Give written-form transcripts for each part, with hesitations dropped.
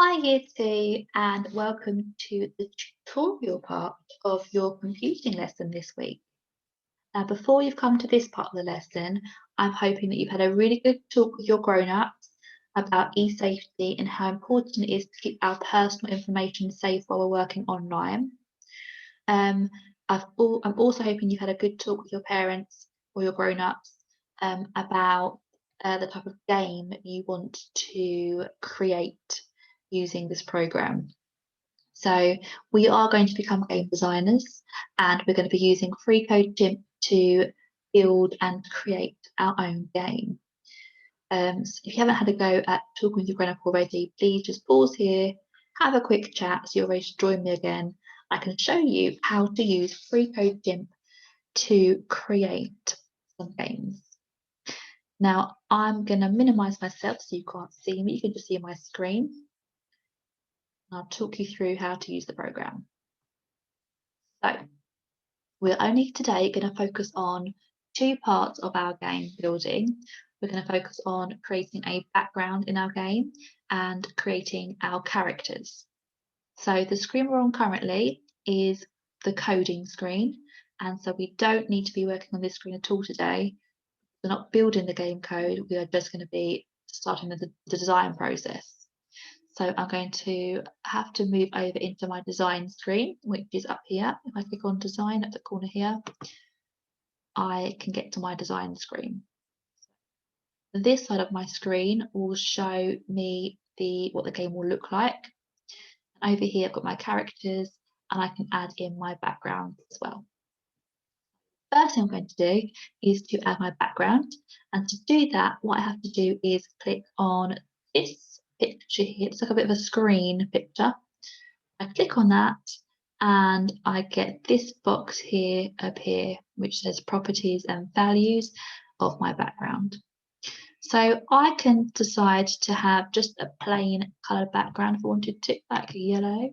Hi Year 2 and welcome to the tutorial part of your computing lesson this week. Now before you've come to this part of the lesson, I'm hoping that you've had a really good talk with your grown-ups about e-safety and how important it is to keep our personal information safe while we're working online. I'm also hoping you've had a good talk with your parents or your grown-ups about the type of game you want to create using this program. So we are going to become game designers and we're going to be using free code Chimp to build and create our own game. So if you haven't had a go at talking with your grown-up already, please just pause here, have a quick chat so you're ready to join me again. I can show you how to use free code Chimp to create some games. Now I'm going to minimize myself so you can't see me, you can just see my screen. I'll talk you through how to use the program. So we're only today going to focus on two parts of our game building. We're going to focus on creating a background in our game and creating our characters. So the screen we're on currently is the coding screen, and so we don't need to be working on this screen at all today. We're not building the game code, we are just going to be starting the design process. So I'm going to have to move over into my design screen, which is up here. If I click on design at the corner here, I can get to my design screen. This side of my screen will show me what the game will look like. And over here, I've got my characters and I can add in my background as well. First thing I'm going to do is to add my background. And to do that, what I have to do is click on this picture here. It's like a bit of a screen picture. I click on that and I get this box here appear, which says properties and values of my background. So I can decide to have just a plain coloured background if I wanted to, like a yellow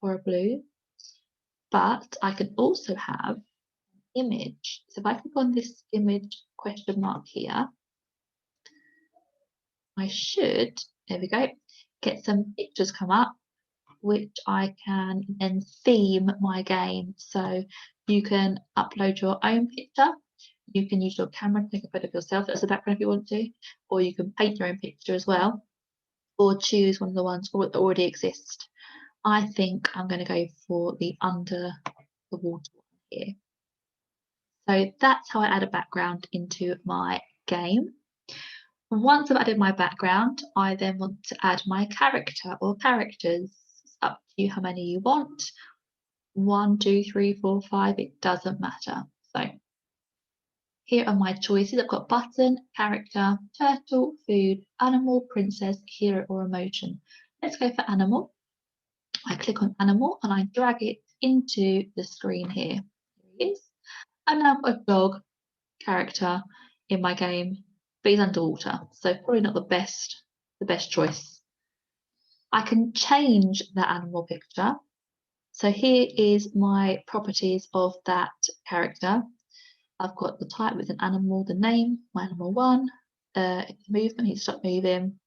or a blue. But I can also have an image. So if I click on this image question mark here, I should, there we go, get some pictures come up which I can then theme my game. So you can upload your own picture, you can use your camera to take a photo of yourself as a background if you want to, or you can paint your own picture as well, or choose one of the ones that already exist. I think I'm going to go for the under the water one here. So that's how I add a background into my game. Once I've added my background, I then want to add my character or characters. It's up to you how many you want. 1, 2, 3, 4, 5, it doesn't matter. So here are my choices. I've got button, character, turtle, food, animal, princess, hero, or emotion. Let's go for animal. I click on animal and I drag it into the screen here. Here it is. And now I've got a dog character in my game, but he's underwater, so probably not the best choice. I can change the animal picture. So here is my properties of that character. I've got the type with an animal, the name, my animal 1, movement, he's stopped moving,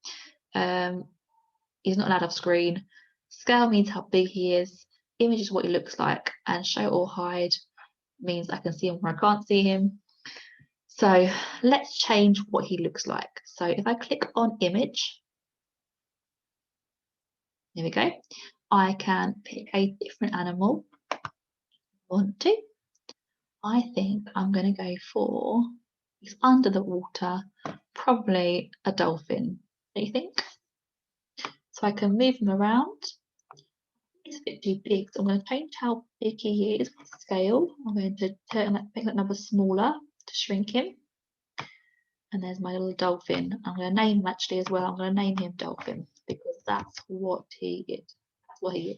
he's not allowed off screen, scale means how big he is, image is what he looks like, and show or hide means I can see him where I can't see him. So let's change what he looks like. So if I click on image, there we go, I can pick a different animal if I want to. I think I'm going to go for, he's under the water, probably a dolphin, don't you think? So I can move him around. It's a bit too big, so I'm going to change how big he is with scale. I'm going to make that number smaller to shrink him. And there's my little dolphin. I'm going to name him actually as well. I'm going to name him Dolphin because that's what he is. That's what he is.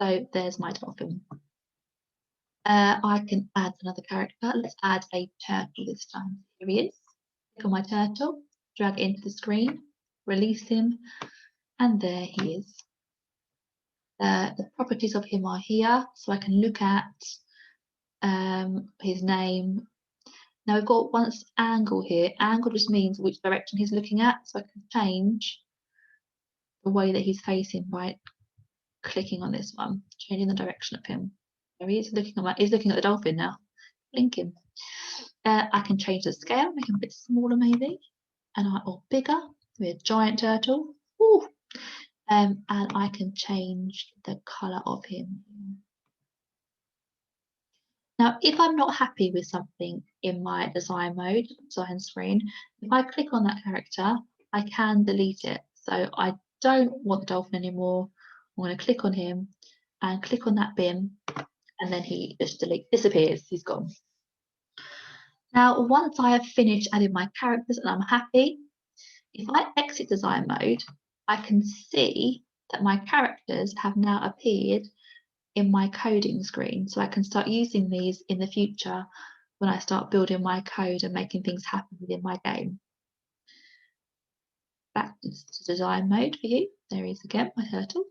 So there's my dolphin. I can add another character. Let's add a turtle this time. Here he is. Click on my turtle, drag it into the screen, release him, and there he is. The properties of him are here, so I can look at his name. Now we've got once angle here. Angle just means which direction he's looking at, so I can change the way that he's facing by clicking on this one, changing the direction of him. There he is looking at he's looking at the dolphin now, blinking. I can change the scale, make him a bit smaller maybe, or bigger with a giant turtle. Ooh. And I can change the colour of him. Now, if I'm not happy with something in my design mode, design screen, if I click on that character, I can delete it. So I don't want the dolphin anymore. I'm going to click on him and click on that bin, and then he just disappears. He's gone. Now, once I have finished adding my characters and I'm happy, if I exit design mode, I can see that my characters have now appeared in my coding screen. So I can start using these in the future when I start building my code and making things happen within my game. Back to design mode for you. There he is again, my turtle.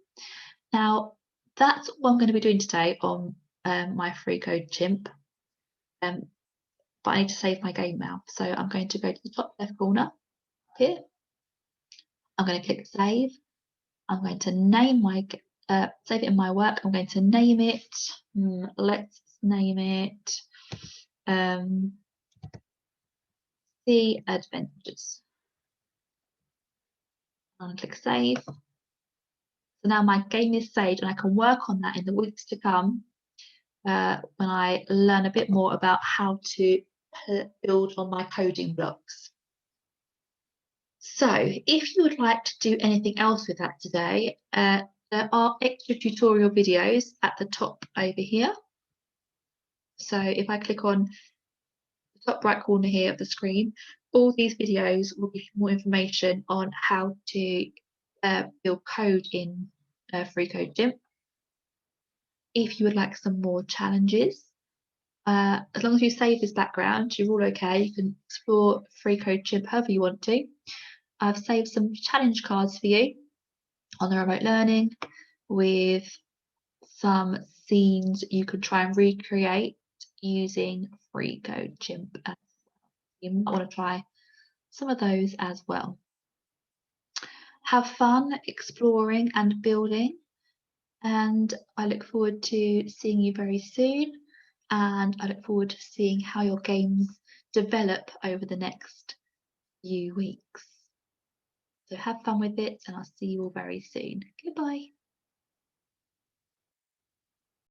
Now, that's what I'm going to be doing today on my free code Chimp. But I need to save my game now. So I'm going to go to the top left corner here. I'm going to click save. I'm going to name my save it in my work. I'm going to name it. Let's name it The Adventures. I'm going to click save. So now my game is saved, and I can work on that in the weeks to come when I learn a bit more about how to build on my coding blocks. So if you would like to do anything else with that today, there are extra tutorial videos at the top over here. So if I click on the top right corner here of the screen, all these videos will give you more information on how to build code in free code Chimp. If you would like some more challenges, as long as you save this background, you're all okay. You can explore free code Chimp however you want to. I've saved some challenge cards for you on the remote learning with some scenes you could try and recreate using free code Chimp. You might want to try some of those as well. Have fun exploring and building, and I look forward to seeing you very soon, and I look forward to seeing how your games develop over the next few weeks. So have fun with it, and I'll see you all very soon. Goodbye.